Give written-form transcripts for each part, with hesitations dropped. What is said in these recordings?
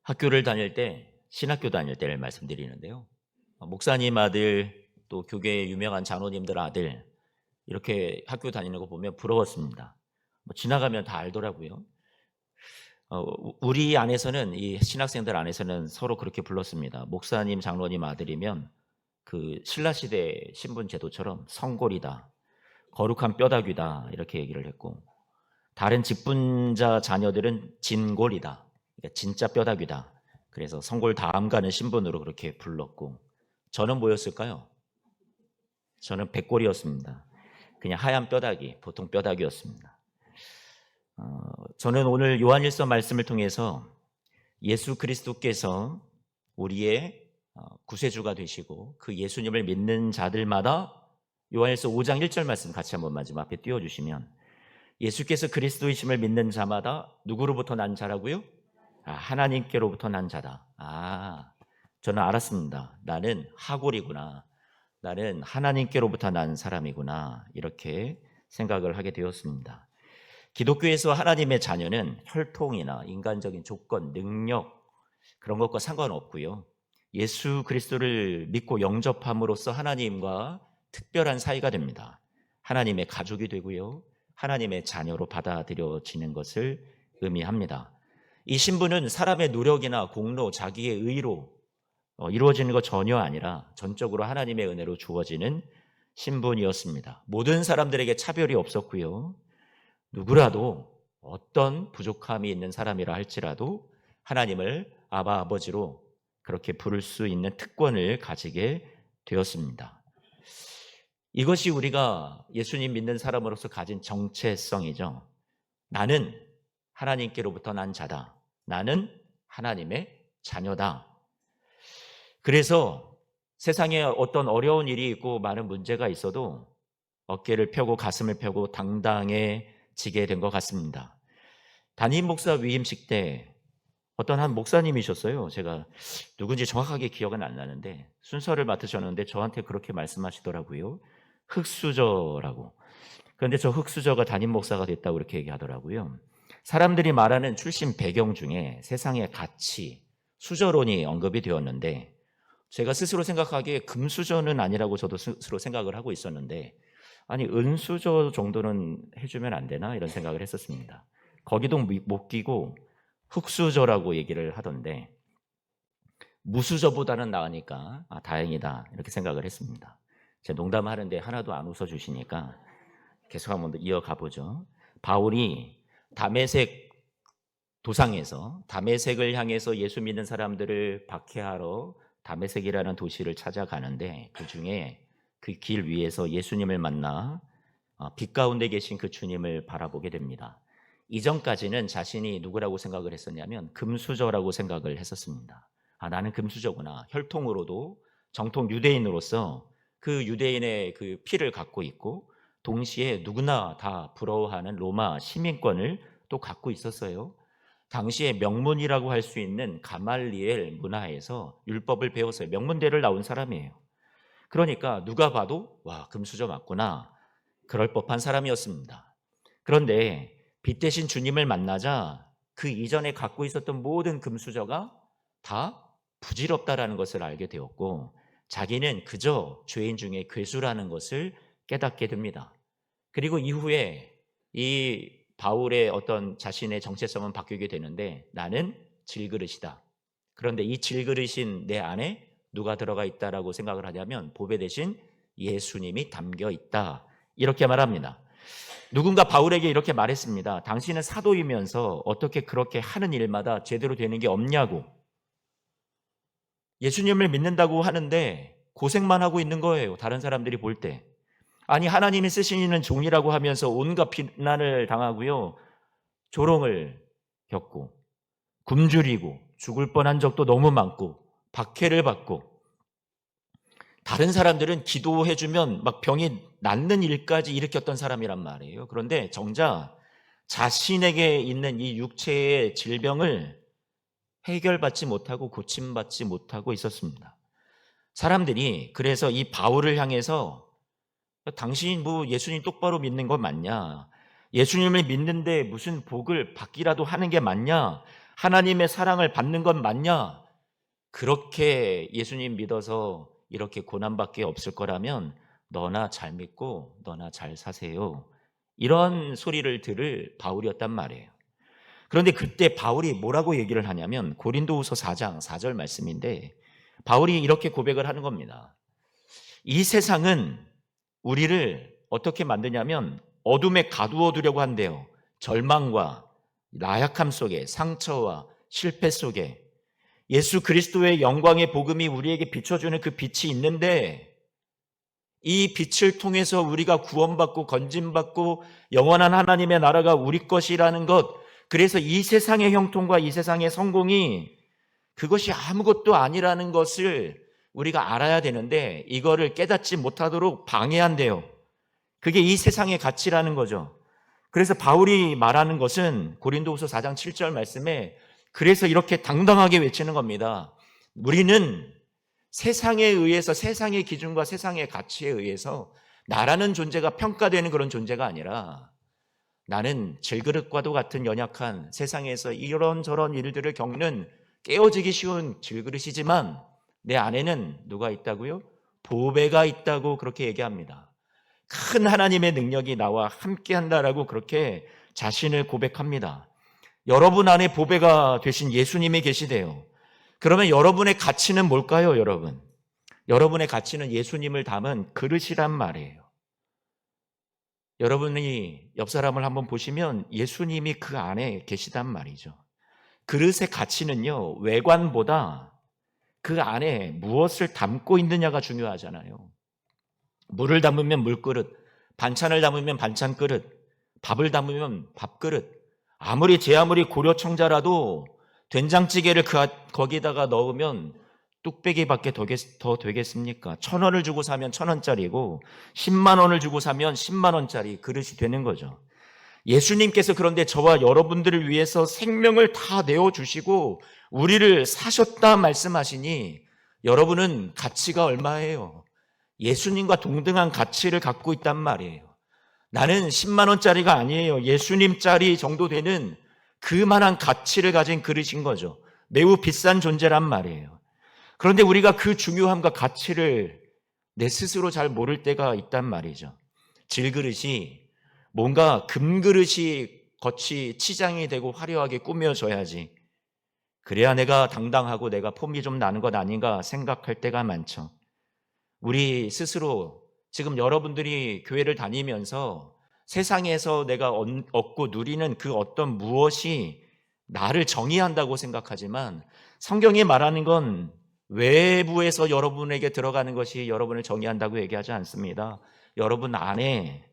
학교를 다닐 때 신학교 다닐 때를 말씀드리는데요. 목사님 아들 또 교계의 유명한 장로님들 아들 이렇게 학교 다니는 거 보면 부러웠습니다. 지나가면 다 알더라고요. 우리 안에서는 이 신학생들 안에서는 서로 그렇게 불렀습니다. 목사님 장로님 아들이면 그 신라 시대 신분 제도처럼 성골이다, 거룩한 뼈다귀다 이렇게 얘기를 했고 다른 직분자 자녀들은 진골이다. 그러니까 진짜 뼈다귀다. 그래서 성골 다음 가는 신분으로 그렇게 불렀고 저는 뭐였을까요? 저는 백골이었습니다. 그냥 하얀 뼈다귀, 보통 뼈다귀였습니다. 저는 오늘 요한일서 말씀을 통해서 예수 그리스도께서 우리의 구세주가 되시고 그 예수님을 믿는 자들마다 요한일서 5장 1절 말씀 같이 한번 마지막 앞에 띄워주시면 예수께서 그리스도이심을 믿는 자마다 누구로부터 난 자라고요? 하나님께로부터 난 자다. 저는 알았습니다. 나는 하골이구나. 나는 하나님께로부터 난 사람이구나. 이렇게 생각을 하게 되었습니다. 기독교에서 하나님의 자녀는 혈통이나 인간적인 조건, 능력 그런 것과 상관없고요. 예수 그리스도를 믿고 영접함으로써 하나님과 특별한 사이가 됩니다. 하나님의 가족이 되고요. 하나님의 자녀로 받아들여지는 것을 의미합니다. 이 신분은 사람의 노력이나 공로, 자기의 의로 이루어지는 것 전혀 아니라 전적으로 하나님의 은혜로 주어지는 신분이었습니다. 모든 사람들에게 차별이 없었고요. 누구라도 어떤 부족함이 있는 사람이라 할지라도 하나님을 아바 아버지로 그렇게 부를 수 있는 특권을 가지게 되었습니다. 이것이 우리가 예수님 믿는 사람으로서 가진 정체성이죠. 나는 하나님께로부터 난 자다. 나는 하나님의 자녀다. 그래서 세상에 어떤 어려운 일이 있고 많은 문제가 있어도 어깨를 펴고 가슴을 펴고 당당해지게 된 것 같습니다. 담임 목사 위임식 때 어떤 한 목사님이셨어요. 제가 누군지 정확하게 기억은 안 나는데 순서를 맡으셨는데 저한테 그렇게 말씀하시더라고요. 흑수저라고. 그런데 저 흑수저가 담임 목사가 됐다고 이렇게 얘기하더라고요. 사람들이 말하는 출신 배경 중에 세상의 가치, 수저론이 언급이 되었는데 제가 스스로 생각하기에 금수저는 아니라고 저도 스스로 생각을 하고 있었는데 아니 은수저 정도는 해주면 안 되나 이런 생각을 했었습니다. 거기도 못 끼고 흑수저라고 얘기를 하던데 무수저보다는 나으니까 다행이다 이렇게 생각을 했습니다. 제가 농담하는데 하나도 안 웃어주시니까 계속 한번 더 이어가 보죠. 바울이 다메섹 도상에서 다메섹을 향해서 예수 믿는 사람들을 박해하러 다메섹이라는 도시를 찾아가는데 그중에 그 길 위에서 예수님을 만나 빛 가운데 계신 그 주님을 바라보게 됩니다. 이전까지는 자신이 누구라고 생각을 했었냐면 금수저라고 생각을 했었습니다. 나는 금수저구나. 혈통으로도 정통 유대인으로서 그 유대인의 그 피를 갖고 있고 동시에 누구나 다 부러워하는 로마 시민권을 또 갖고 있었어요. 당시에 명문이라고 할 수 있는 가말리엘 문화에서 율법을 배웠어요. 명문대를 나온 사람이에요. 그러니까 누가 봐도 와 금수저 맞구나 그럴 법한 사람이었습니다. 그런데 빛 대신 주님을 만나자 그 이전에 갖고 있었던 모든 금수저가 다 부질없다라는 것을 알게 되었고 자기는 그저 죄인 중에 괴수라는 것을 깨닫게 됩니다. 그리고 이후에 이 바울의 어떤 자신의 정체성은 바뀌게 되는데 나는 질그릇이다. 그런데 이 질그릇인 내 안에 누가 들어가 있다라고 생각을 하냐면 보배 대신 예수님이 담겨 있다. 이렇게 말합니다. 누군가 바울에게 이렇게 말했습니다. 당신은 사도이면서 어떻게 그렇게 하는 일마다 제대로 되는 게 없냐고. 예수님을 믿는다고 하는데 고생만 하고 있는 거예요. 다른 사람들이 볼 때. 아니 하나님이 쓰시는 종이라고 하면서 온갖 비난을 당하고요. 조롱을 겪고 굶주리고 죽을 뻔한 적도 너무 많고 박해를 받고 다른 사람들은 기도해주면 막 병이 낫는 일까지 일으켰던 사람이란 말이에요. 그런데 정작 자신에게 있는 이 육체의 질병을 해결받지 못하고 고침받지 못하고 있었습니다. 사람들이 그래서 이 바울을 향해서 당신 뭐 예수님 똑바로 믿는 거 맞냐? 예수님을 믿는데 무슨 복을 받기라도 하는 게 맞냐? 하나님의 사랑을 받는 건 맞냐? 그렇게 예수님 믿어서 이렇게 고난밖에 없을 거라면 너나 잘 믿고 너나 잘 사세요. 이런 소리를 들을 바울이었단 말이에요. 그런데 그때 바울이 뭐라고 얘기를 하냐면 고린도후서 4장 4절 말씀인데 바울이 이렇게 고백을 하는 겁니다. 이 세상은 우리를 어떻게 만드냐면 어둠에 가두어 두려고 한대요. 절망과 나약함 속에, 상처와 실패 속에 예수 그리스도의 영광의 복음이 우리에게 비춰주는 그 빛이 있는데 이 빛을 통해서 우리가 구원받고 건짐받고 영원한 하나님의 나라가 우리 것이라는 것, 그래서 이 세상의 형통과 이 세상의 성공이 그것이 아무것도 아니라는 것을 우리가 알아야 되는데 이거를 깨닫지 못하도록 방해한대요. 그게 이 세상의 가치라는 거죠. 그래서 바울이 말하는 것은 고린도후서 4장 7절 말씀에 그래서 이렇게 당당하게 외치는 겁니다. 우리는 세상에 의해서 세상의 기준과 세상의 가치에 의해서 나라는 존재가 평가되는 그런 존재가 아니라 나는 질그릇과도 같은 연약한 세상에서 이런저런 일들을 겪는 깨어지기 쉬운 질그릇이지만 내 안에는 누가 있다고요? 보배가 있다고 그렇게 얘기합니다. 큰 하나님의 능력이 나와 함께한다라고 그렇게 자신을 고백합니다. 여러분 안에 보배가 되신 예수님이 계시대요. 그러면 여러분의 가치는 뭘까요, 여러분? 여러분의 가치는 예수님을 담은 그릇이란 말이에요. 여러분이 옆 사람을 한번 보시면 예수님이 그 안에 계시단 말이죠. 그릇의 가치는요, 외관보다 그 안에 무엇을 담고 있느냐가 중요하잖아요. 물을 담으면 물그릇, 반찬을 담으면 반찬그릇, 밥을 담으면 밥그릇. 아무리 제 아무리 고려청자라도 된장찌개를 거기다가 넣으면 뚝배기밖에 더 되겠습니까? 1,000원을 주고 사면 1,000원짜리고 10만 원을 주고 사면 10만 원짜리 그릇이 되는 거죠. 예수님께서 그런데 저와 여러분들을 위해서 생명을 다 내어주시고 우리를 사셨다 말씀하시니 여러분은 가치가 얼마예요? 예수님과 동등한 가치를 갖고 있단 말이에요. 나는 10만 원짜리가 아니에요. 예수님짜리 정도 되는 그만한 가치를 가진 그릇인 거죠. 매우 비싼 존재란 말이에요. 그런데 우리가 그 중요함과 가치를 내 스스로 잘 모를 때가 있단 말이죠. 질그릇이 뭔가 금그릇이 겉이 치장이 되고 화려하게 꾸며져야지 그래야 내가 당당하고 내가 폼이 좀 나는 것 아닌가 생각할 때가 많죠. 우리 스스로 지금 여러분들이 교회를 다니면서 세상에서 내가 얻고 누리는 그 어떤 무엇이 나를 정의한다고 생각하지만 성경이 말하는 건 외부에서 여러분에게 들어가는 것이 여러분을 정의한다고 얘기하지 않습니다. 여러분 안에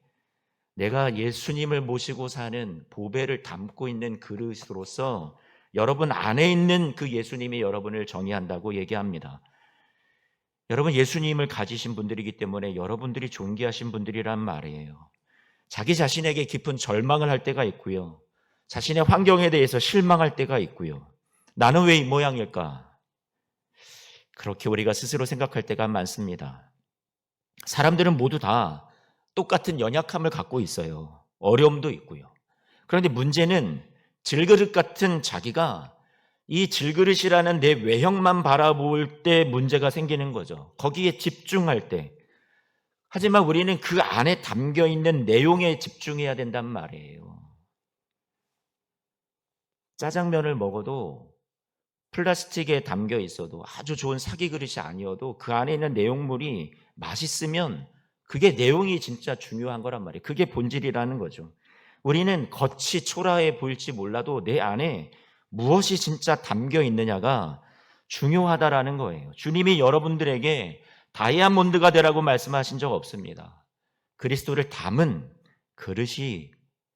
내가 예수님을 모시고 사는 보배를 담고 있는 그릇으로서 여러분 안에 있는 그 예수님이 여러분을 정의한다고 얘기합니다. 여러분 예수님을 가지신 분들이기 때문에 여러분들이 존귀하신 분들이란 말이에요. 자기 자신에게 깊은 절망을 할 때가 있고요. 자신의 환경에 대해서 실망할 때가 있고요. 나는 왜 이 모양일까? 그렇게 우리가 스스로 생각할 때가 많습니다. 사람들은 모두 다 똑같은 연약함을 갖고 있어요. 어려움도 있고요. 그런데 문제는 질그릇 같은 자기가 이 질그릇이라는 내 외형만 바라볼 때 문제가 생기는 거죠. 거기에 집중할 때. 하지만 우리는 그 안에 담겨 있는 내용에 집중해야 된단 말이에요. 짜장면을 먹어도 플라스틱에 담겨 있어도 아주 좋은 사기 그릇이 아니어도 그 안에 있는 내용물이 맛있으면 그게 내용이 진짜 중요한 거란 말이에요. 그게 본질이라는 거죠. 우리는 겉이 초라해 보일지 몰라도 내 안에 무엇이 진짜 담겨 있느냐가 중요하다라는 거예요. 주님이 여러분들에게 다이아몬드가 되라고 말씀하신 적 없습니다. 그리스도를 담은 그릇이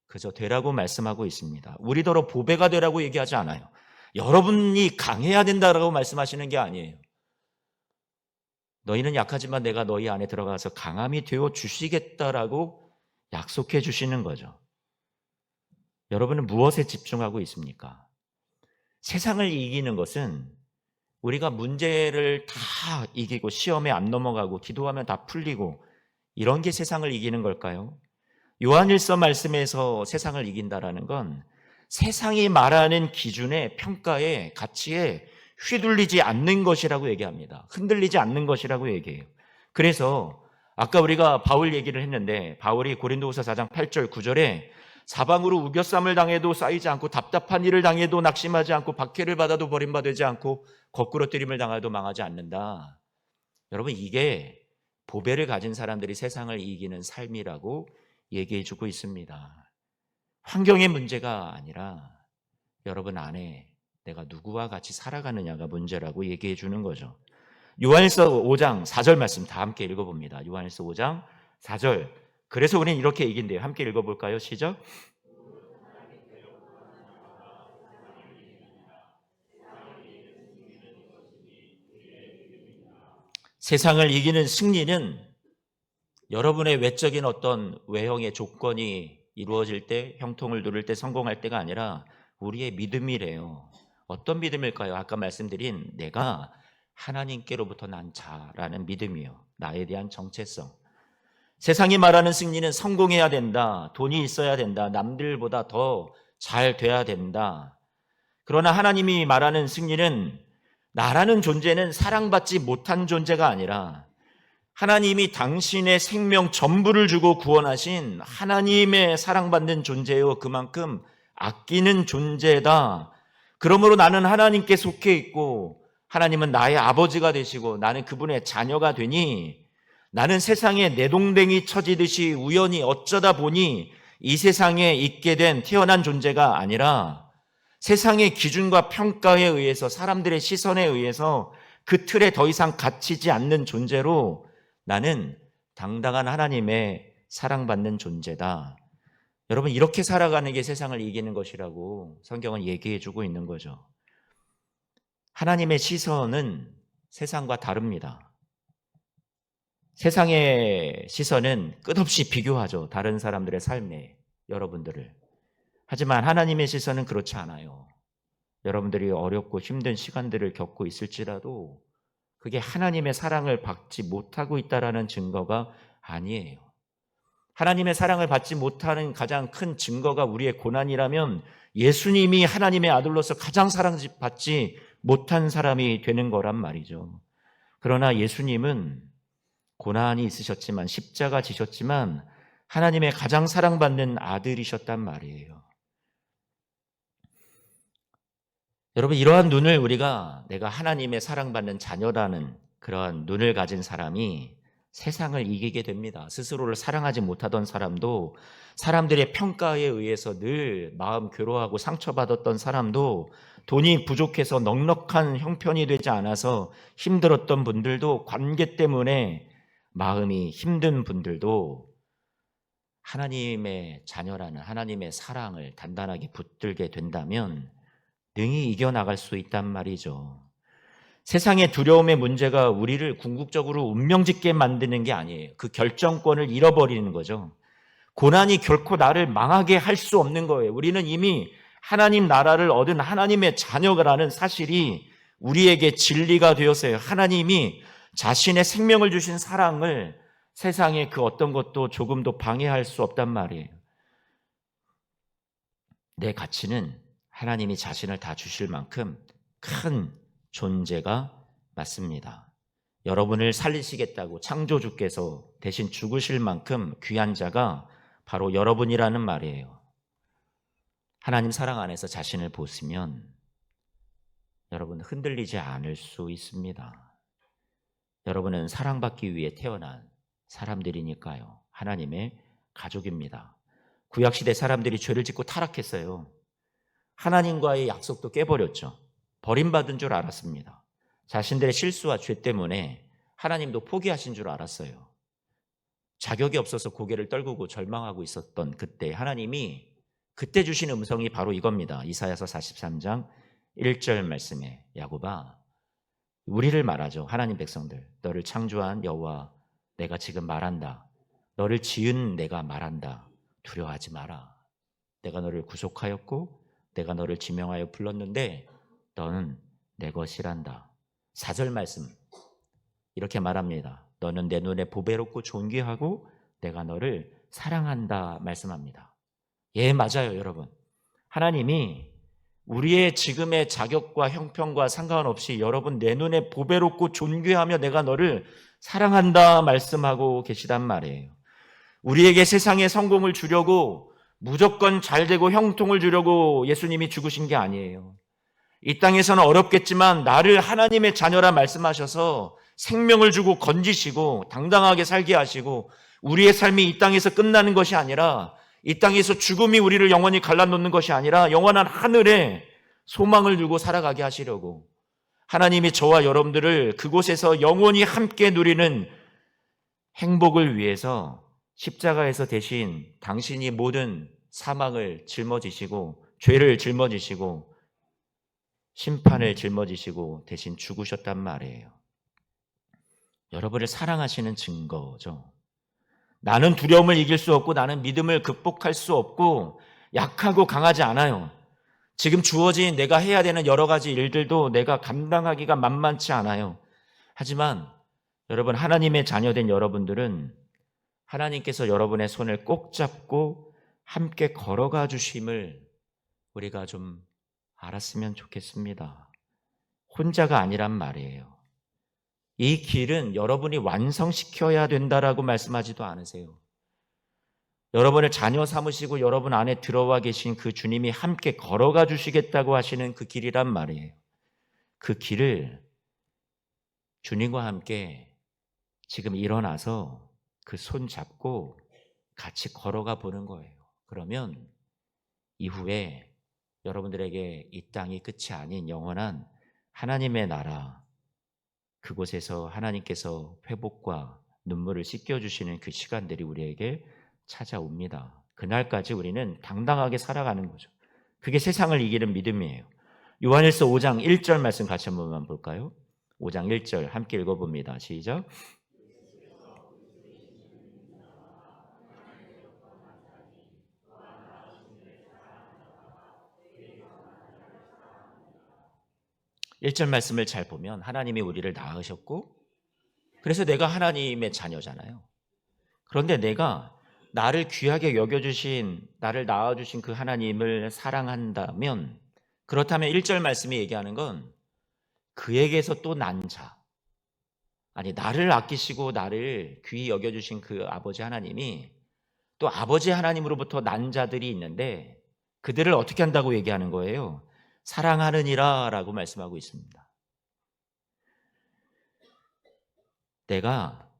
그저 되라고 말씀하고 있습니다. 우리더러 보배가 되라고 얘기하지 않아요. 여러분이 강해야 된다라고 말씀하시는 게 아니에요. 너희는 약하지만 내가 너희 안에 들어가서 강함이 되어 주시겠다라고 약속해 주시는 거죠. 여러분은 무엇에 집중하고 있습니까? 세상을 이기는 것은 우리가 문제를 다 이기고 시험에 안 넘어가고 기도하면 다 풀리고 이런 게 세상을 이기는 걸까요? 요한일서 말씀에서 세상을 이긴다라는 건 세상이 말하는 기준에, 평가에, 가치에 휘둘리지 않는 것이라고 얘기합니다. 흔들리지 않는 것이라고 얘기해요. 그래서 아까 우리가 바울 얘기를 했는데, 바울이 고린도후서 4장 8절 9절에 사방으로 우겨쌈을 당해도 쌓이지 않고, 답답한 일을 당해도 낙심하지 않고, 박해를 받아도 버림받지 않고, 거꾸로 뜨림을 당해도 망하지 않는다. 여러분, 이게 보배를 가진 사람들이 세상을 이기는 삶이라고 얘기해 주고 있습니다. 환경의 문제가 아니라 여러분 안에 내가 누구와 같이 살아가느냐가 문제라고 얘기해 주는 거죠. 요한일서 5장 4절 말씀 다 함께 읽어봅니다. 요한일서 5장 4절. 그래서 우리는 이렇게 얘기인데요. 함께 읽어볼까요? 시작. 세상을 이기는 승리는 여러분의 외적인 어떤 외형의 조건이 이루어질 때, 형통을 누릴 때, 성공할 때가 아니라 우리의 믿음이래요. 어떤 믿음일까요? 아까 말씀드린 내가 하나님께로부터 난 자라는 믿음이요. 나에 대한 정체성. 세상이 말하는 승리는 성공해야 된다, 돈이 있어야 된다, 남들보다 더 잘 돼야 된다. 그러나 하나님이 말하는 승리는 나라는 존재는 사랑받지 못한 존재가 아니라 하나님이 당신의 생명 전부를 주고 구원하신 하나님의 사랑받는 존재요, 그만큼 아끼는 존재다. 그러므로 나는 하나님께 속해 있고 하나님은 나의 아버지가 되시고 나는 그분의 자녀가 되니 나는 세상에 내동댕이 쳐지듯이 우연히 어쩌다 보니 이 세상에 있게 된 태어난 존재가 아니라 세상의 기준과 평가에 의해서, 사람들의 시선에 의해서 그 틀에 더 이상 갇히지 않는 존재로 나는 당당한 하나님의 사랑받는 존재다. 여러분, 이렇게 살아가는 게 세상을 이기는 것이라고 성경은 얘기해 주고 있는 거죠. 하나님의 시선은 세상과 다릅니다. 세상의 시선은 끝없이 비교하죠. 다른 사람들의 삶에 여러분들을. 하지만 하나님의 시선은 그렇지 않아요. 여러분들이 어렵고 힘든 시간들을 겪고 있을지라도 그게 하나님의 사랑을 받지 못하고 있다는 증거가 아니에요. 하나님의 사랑을 받지 못하는 가장 큰 증거가 우리의 고난이라면 예수님이 하나님의 아들로서 가장 사랑받지 못한 사람이 되는 거란 말이죠. 그러나 예수님은 고난이 있으셨지만, 십자가 지셨지만 하나님의 가장 사랑받는 아들이셨단 말이에요. 여러분, 이러한 눈을 우리가, 내가 하나님의 사랑받는 자녀라는 그러한 눈을 가진 사람이 세상을 이기게 됩니다. 스스로를 사랑하지 못하던 사람도, 사람들의 평가에 의해서 늘 마음 괴로워하고 상처받았던 사람도, 돈이 부족해서 넉넉한 형편이 되지 않아서 힘들었던 분들도, 관계 때문에 마음이 힘든 분들도 하나님의 자녀라는 하나님의 사랑을 단단하게 붙들게 된다면 능히 이겨나갈 수 있단 말이죠. 세상의 두려움의 문제가 우리를 궁극적으로 운명짓게 만드는 게 아니에요. 그 결정권을 잃어버리는 거죠. 고난이 결코 나를 망하게 할 수 없는 거예요. 우리는 이미 하나님 나라를 얻은 하나님의 자녀라는 사실이 우리에게 진리가 되었어요. 하나님이 자신의 생명을 주신 사랑을 세상의 그 어떤 것도 조금도 방해할 수 없단 말이에요. 내 가치는 하나님이 자신을 다 주실 만큼 큰 존재가 맞습니다. 여러분을 살리시겠다고 창조주께서 대신 죽으실 만큼 귀한 자가 바로 여러분이라는 말이에요. 하나님 사랑 안에서 자신을 보시면 여러분 흔들리지 않을 수 있습니다. 여러분은 사랑받기 위해 태어난 사람들이니까요. 하나님의 가족입니다. 구약시대 사람들이 죄를 짓고 타락했어요. 하나님과의 약속도 깨버렸죠. 버림받은 줄 알았습니다. 자신들의 실수와 죄 때문에 하나님도 포기하신 줄 알았어요. 자격이 없어서 고개를 떨구고 절망하고 있었던 그때 하나님이 그때 주신 음성이 바로 이겁니다. 이사야서 43장 1절 말씀에 야곱아, 우리를 말하죠. 하나님 백성들, 너를 창조한 여호와 내가 지금 말한다. 너를 지은 내가 말한다. 두려워하지 마라. 내가 너를 구속하였고 내가 너를 지명하여 불렀는데 너는 내 것이란다. 4절 말씀 이렇게 말합니다. 너는 내 눈에 보배롭고 존귀하고 내가 너를 사랑한다 말씀합니다. 예, 맞아요, 여러분. 하나님이 우리의 지금의 자격과 형편과 상관없이 여러분 내 눈에 보배롭고 존귀하며 내가 너를 사랑한다 말씀하고 계시단 말이에요. 우리에게 세상의 성공을 주려고 무조건 잘되고 형통을 주려고 예수님이 죽으신 게 아니에요. 이 땅에서는 어렵겠지만 나를 하나님의 자녀라 말씀하셔서 생명을 주고 건지시고 당당하게 살게 하시고 우리의 삶이 이 땅에서 끝나는 것이 아니라 이 땅에서 죽음이 우리를 영원히 갈라놓는 것이 아니라 영원한 하늘에 소망을 두고 살아가게 하시려고 하나님이 저와 여러분들을 그곳에서 영원히 함께 누리는 행복을 위해서 십자가에서 대신 당신이 모든 사망을 짊어지시고 죄를 짊어지시고 심판을 짊어지시고 대신 죽으셨단 말이에요. 여러분을 사랑하시는 증거죠. 나는 두려움을 이길 수 없고 나는 믿음을 극복할 수 없고 약하고 강하지 않아요. 지금 주어진 내가 해야 되는 여러 가지 일들도 내가 감당하기가 만만치 않아요. 하지만 여러분 하나님의 자녀된 여러분들은 하나님께서 여러분의 손을 꼭 잡고 함께 걸어가 주심을 우리가 좀 알았으면 좋겠습니다. 혼자가 아니란 말이에요. 이 길은 여러분이 완성시켜야 된다라고 말씀하지도 않으세요. 여러분을 자녀 삼으시고 여러분 안에 들어와 계신 그 주님이 함께 걸어가 주시겠다고 하시는 그 길이란 말이에요. 그 길을 주님과 함께 지금 일어나서 그 손 잡고 같이 걸어가 보는 거예요. 그러면 이후에 여러분들에게 이 땅이 끝이 아닌 영원한 하나님의 나라, 그곳에서 하나님께서 회복과 눈물을 씻겨주시는 그 시간들이 우리에게 찾아옵니다. 그날까지 우리는 당당하게 살아가는 거죠. 그게 세상을 이기는 믿음이에요. 요한일서 5장 1절 말씀 같이 한번 볼까요? 5장 1절 함께 읽어봅니다. 시작. 1절 말씀을 잘 보면 하나님이 우리를 낳으셨고 그래서 내가 하나님의 자녀잖아요. 그런데 내가 나를 귀하게 여겨주신, 나를 낳아주신 그 하나님을 사랑한다면, 그렇다면 1절 말씀이 얘기하는 건 그에게서 또 난 자, 아니 나를 아끼시고 나를 귀히 여겨주신 그 아버지 하나님이 또 아버지 하나님으로부터 난 자들이 있는데 그들을 어떻게 한다고 얘기하는 거예요? 사랑하느니라 라고 말씀하고 있습니다. 내가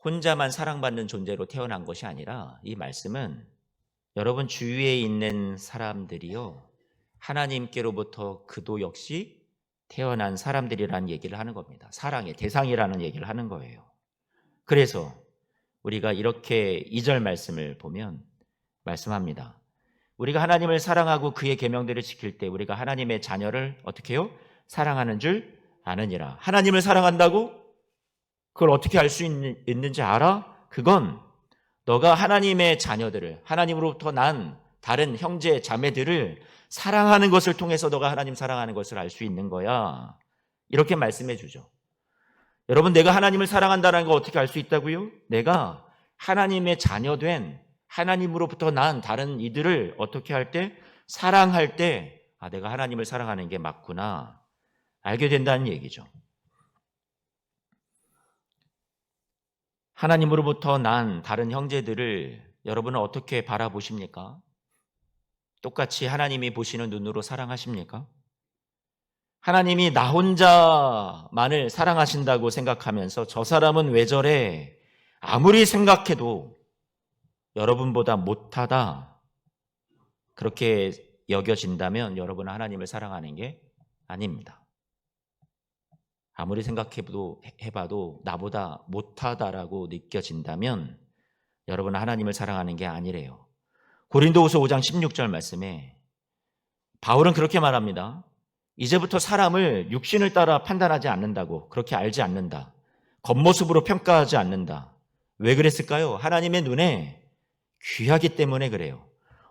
혼자만 사랑받는 존재로 태어난 것이 아니라 이 말씀은 여러분 주위에 있는 사람들이요 하나님께로부터 그도 역시 태어난 사람들이라는 얘기를 하는 겁니다. 사랑의 대상이라는 얘기를 하는 거예요. 그래서 우리가 이렇게 2절 말씀을 보면 말씀합니다. 우리가 하나님을 사랑하고 그의 계명들을 지킬 때 우리가 하나님의 자녀를 어떻게 해요? 사랑하는 줄 아느니라. 하나님을 사랑한다고? 그걸 어떻게 알 수 있는지 알아? 그건 너가 하나님의 자녀들을, 하나님으로부터 난 다른 형제 자매들을 사랑하는 것을 통해서 너가 하나님 사랑하는 것을 알 수 있는 거야. 이렇게 말씀해 주죠. 여러분, 내가 하나님을 사랑한다는 거 어떻게 알 수 있다고요? 내가 하나님의 자녀된 하나님으로부터 난 다른 이들을 어떻게 할 때? 사랑할 때, 아, 내가 하나님을 사랑하는 게 맞구나. 알게 된다는 얘기죠. 하나님으로부터 난 다른 형제들을 여러분은 어떻게 바라보십니까? 똑같이 하나님이 보시는 눈으로 사랑하십니까? 하나님이 나 혼자만을 사랑하신다고 생각하면서 저 사람은 왜 저래? 아무리 생각해도 여러분보다 못하다. 그렇게 여겨진다면 여러분은 하나님을 사랑하는 게 아닙니다. 아무리 해봐도 나보다 못하다라고 느껴진다면 여러분은 하나님을 사랑하는 게 아니래요. 고린도후서 5장 16절 말씀에 바울은 그렇게 말합니다. 이제부터 사람을 육신을 따라 판단하지 않는다고, 그렇게 알지 않는다. 겉모습으로 평가하지 않는다. 왜 그랬을까요? 하나님의 눈에 귀하기 때문에 그래요.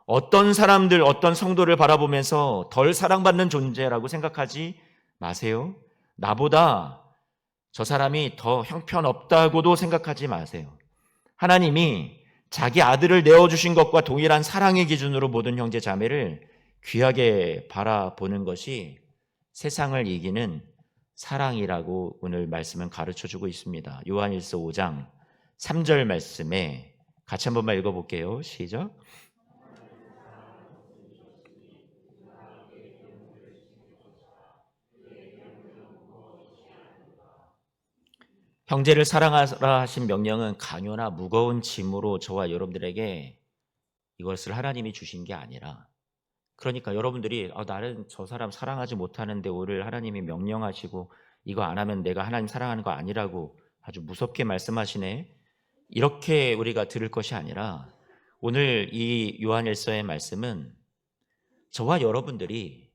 어떤 사람들, 어떤 성도를 바라보면서 덜 사랑받는 존재라고 생각하지 마세요. 나보다 저 사람이 더 형편없다고도 생각하지 마세요. 하나님이 자기 아들을 내어주신 것과 동일한 사랑의 기준으로 모든 형제 자매를 귀하게 바라보는 것이 세상을 이기는 사랑이라고 오늘 말씀은 가르쳐주고 있습니다. 요한일서 5장 3절 말씀에 같이 한 번만 읽어볼게요. 시작. 형제를 사랑하라 하신 명령은 강요나 무거운 짐으로 저와 여러분들에게 이것을 하나님이 주신 게 아니라, 그러니까 여러분들이 나는 저 사람 사랑하지 못하는데 오늘 하나님이 명령하시고 이거 안 하면 내가 하나님 사랑하는 거 아니라고 아주 무섭게 말씀하시네, 이렇게 우리가 들을 것이 아니라, 오늘 이 요한일서의 말씀은 저와 여러분들이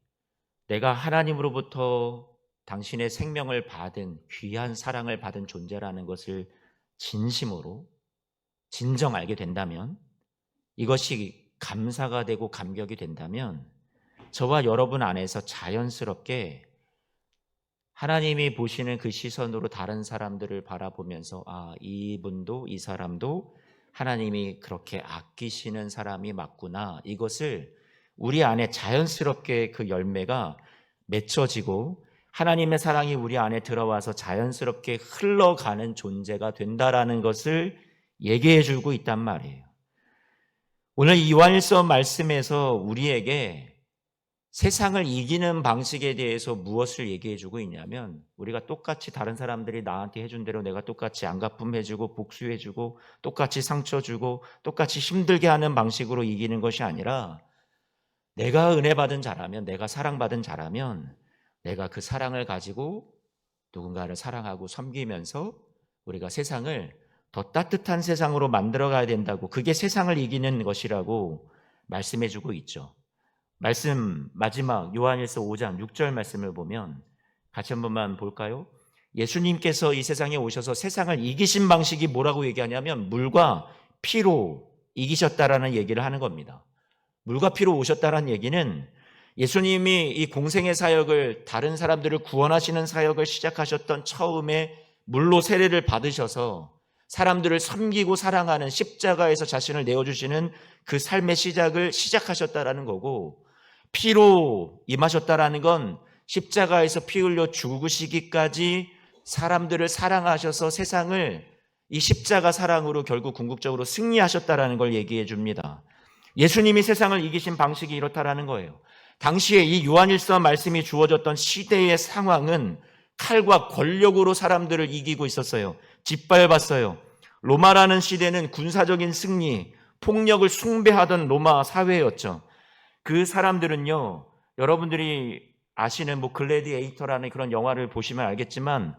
내가 하나님으로부터 당신의 생명을 받은 귀한 사랑을 받은 존재라는 것을 진심으로 진정 알게 된다면, 이것이 감사가 되고 감격이 된다면 저와 여러분 안에서 자연스럽게 하나님이 보시는 그 시선으로 다른 사람들을 바라보면서 이분도, 이 사람도 하나님이 그렇게 아끼시는 사람이 맞구나, 이것을 우리 안에 자연스럽게 그 열매가 맺혀지고 하나님의 사랑이 우리 안에 들어와서 자연스럽게 흘러가는 존재가 된다라는 것을 얘기해 주고 있단 말이에요. 오늘 이 요한일서 말씀에서 우리에게 세상을 이기는 방식에 대해서 무엇을 얘기해 주고 있냐면, 우리가 똑같이 다른 사람들이 나한테 해준 대로 내가 똑같이 안갚음해 주고 복수해 주고 똑같이 상처 주고 똑같이 힘들게 하는 방식으로 이기는 것이 아니라, 내가 은혜 받은 자라면, 내가 사랑받은 자라면 내가 그 사랑을 가지고 누군가를 사랑하고 섬기면서 우리가 세상을 더 따뜻한 세상으로 만들어 가야 된다고, 그게 세상을 이기는 것이라고 말씀해 주고 있죠. 말씀 마지막 요한일서 5장 6절 말씀을 보면 같이 한 번만 볼까요? 예수님께서 이 세상에 오셔서 세상을 이기신 방식이 뭐라고 얘기하냐면 물과 피로 이기셨다라는 얘기를 하는 겁니다. 물과 피로 오셨다라는 얘기는 예수님이 이 공생의 사역을, 다른 사람들을 구원하시는 사역을 시작하셨던 처음에 물로 세례를 받으셔서 사람들을 섬기고 사랑하는, 십자가에서 자신을 내어주시는 그 삶의 시작을 시작하셨다라는 거고, 피로 임하셨다라는 건 십자가에서 피 흘려 죽으시기까지 사람들을 사랑하셔서 세상을 이 십자가 사랑으로 결국 궁극적으로 승리하셨다라는 걸 얘기해 줍니다. 예수님이 세상을 이기신 방식이 이렇다라는 거예요. 당시에 이 요한일서 말씀이 주어졌던 시대의 상황은 칼과 권력으로 사람들을 이기고 있었어요. 짓밟았어요. 로마라는 시대는 군사적인 승리, 폭력을 숭배하던 로마 사회였죠. 그 사람들은요, 여러분들이 아시는 글래디에이터라는 그런 영화를 보시면 알겠지만,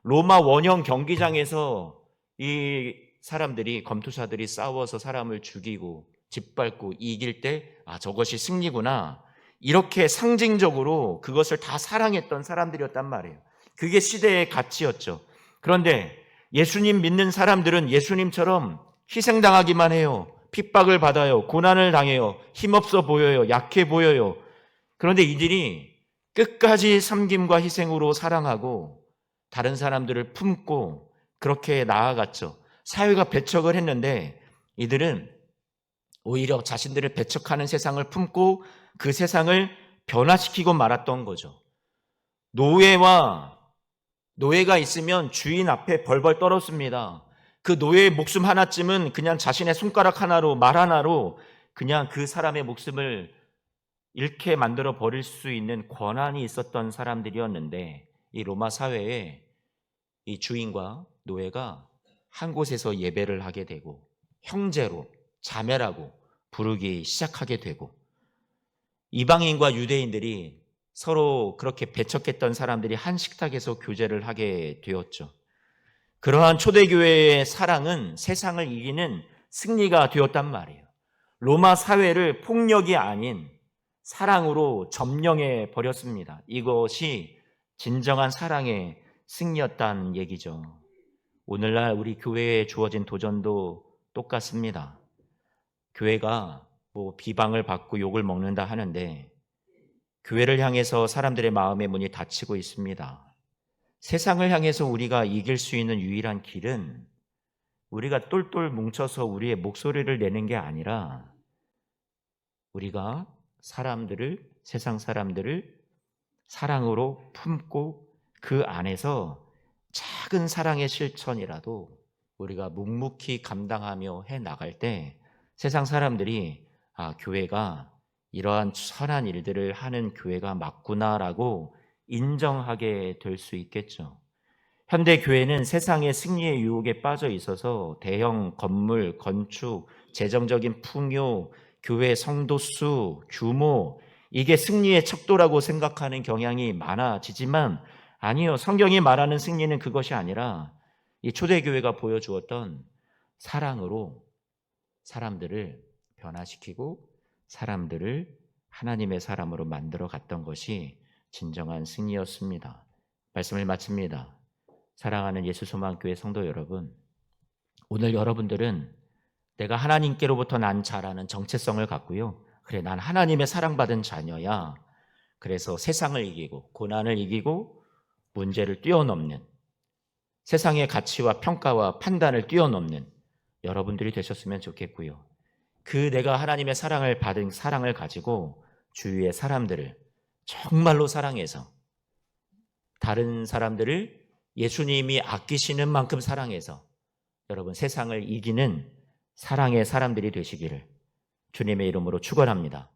로마 원형 경기장에서 이 사람들이, 검투사들이 싸워서 사람을 죽이고 짓밟고 이길 때 저것이 승리구나, 이렇게 상징적으로 그것을 다 사랑했던 사람들이었단 말이에요. 그게 시대의 가치였죠. 그런데 예수님 믿는 사람들은 예수님처럼 희생당하기만 해요. 핍박을 받아요. 고난을 당해요. 힘없어 보여요. 약해 보여요. 그런데 이들이 끝까지 섬김과 희생으로 사랑하고 다른 사람들을 품고 그렇게 나아갔죠. 사회가 배척을 했는데 이들은 오히려 자신들을 배척하는 세상을 품고 그 세상을 변화시키고 말았던 거죠. 노예가 있으면 주인 앞에 벌벌 떨었습니다. 그 노예의 목숨 하나쯤은 그냥 자신의 손가락 하나로, 말 하나로 그냥 그 사람의 목숨을 잃게 만들어 버릴 수 있는 권한이 있었던 사람들이었는데, 이 로마 사회에 이 주인과 노예가 한 곳에서 예배를 하게 되고 형제로, 자매라고 부르기 시작하게 되고, 이방인과 유대인들이 서로 그렇게 배척했던 사람들이 한 식탁에서 교제를 하게 되었죠. 그러한 초대교회의 사랑은 세상을 이기는 승리가 되었단 말이에요. 로마 사회를 폭력이 아닌 사랑으로 점령해 버렸습니다. 이것이 진정한 사랑의 승리였다는 얘기죠. 오늘날 우리 교회에 주어진 도전도 똑같습니다. 교회가 비방을 받고 욕을 먹는다 하는데 교회를 향해서 사람들의 마음의 문이 닫히고 있습니다. 세상을 향해서 우리가 이길 수 있는 유일한 길은 우리가 똘똘 뭉쳐서 우리의 목소리를 내는 게 아니라 우리가 세상 사람들을 사랑으로 품고 그 안에서 작은 사랑의 실천이라도 우리가 묵묵히 감당하며 해 나갈 때 세상 사람들이 교회가 이러한 선한 일들을 하는 교회가 맞구나라고 인정하게 될 수 있겠죠. 현대 교회는 세상의 승리의 유혹에 빠져 있어서 대형 건물, 건축, 재정적인 풍요, 교회 성도 수, 규모, 이게 승리의 척도라고 생각하는 경향이 많아지지만 아니요. 성경이 말하는 승리는 그것이 아니라 이 초대교회가 보여주었던 사랑으로 사람들을 변화시키고 사람들을 하나님의 사람으로 만들어 갔던 것이 진정한 승리였습니다. 말씀을 마칩니다. 사랑하는 예수소망교회 성도 여러분, 오늘 여러분들은 내가 하나님께로부터 난 자라는 정체성을 갖고요. 그래, 난 하나님의 사랑받은 자녀야. 그래서 세상을 이기고 고난을 이기고 문제를 뛰어넘는 세상의 가치와 평가와 판단을 뛰어넘는 여러분들이 되셨으면 좋겠고요. 그 내가 하나님의 사랑을 받은 사랑을 가지고 주위의 사람들을 정말로 사랑해서 다른 사람들을 예수님이 아끼시는 만큼 사랑해서 여러분 세상을 이기는 사랑의 사람들이 되시기를 주님의 이름으로 축원합니다.